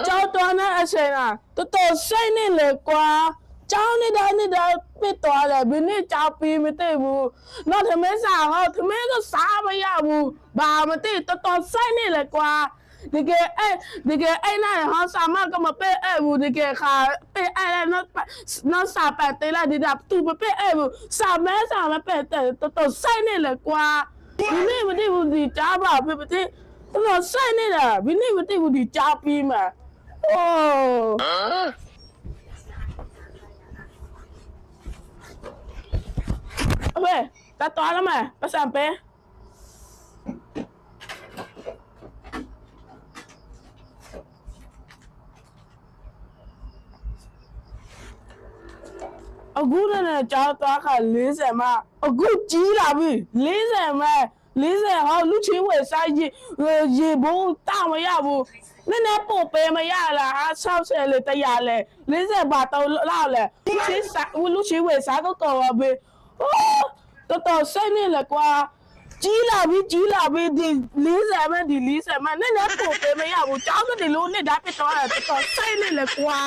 ကျောင်းတော်နဲ့အချိန်လားတော်တော်စိတ်နဲ့လေကွာကျောင်းနေတာပြစ်သွားတယ်ဘယ်နဲ့ကြောက်ပြီးမသိဘူးတော့သမင်းစားဟောသမင်းကစားမရဘူးဘာမသိတော်တော်စိတ်နဲ့လေကွာဒီကအဲ့နိုင်ဟောစာမကမပဲ့အဲ့ဘူးဒီကခါပဲ့အဲ့နော်စာပတ်တေးလာဒီဒါသူမပဲ့အဲ့ဘူးစာမဲပဲ့တဲ့တော်တော်စိတ်နဲ့လေကွာဒီနေ့မသိဘူးဒီကြားပါပဲမသိတော်ဆိုင်နေတာဘယ်နည်းမသိဘူးဒီကြားပြီးမှာအိုးအဖေတတော်လာမပတ်စံပဲအခုလည်းကြောက်သွားခါ40မှအခုကြီးလာပြီ40မှ40ဟောလူချင်းဝယ်စားရေဘုံတောင်းမရဘူးနည်းနည်းပို့ပေးမရလားဟာ60လေ100လေ40ဘာတော့လောက်လေလူချင်းဝယ်စားတော့ကောပဲတော်စိတ်နေလေကွာကြီးလာပြီဒီ40မှဒီ40မှနည်းနည်းပို့ပေးမရဘူးကြောင်းကဒီလိုနဲ့ဓာတ်ပစ်တော့တော်စိတ်နေလေကွာ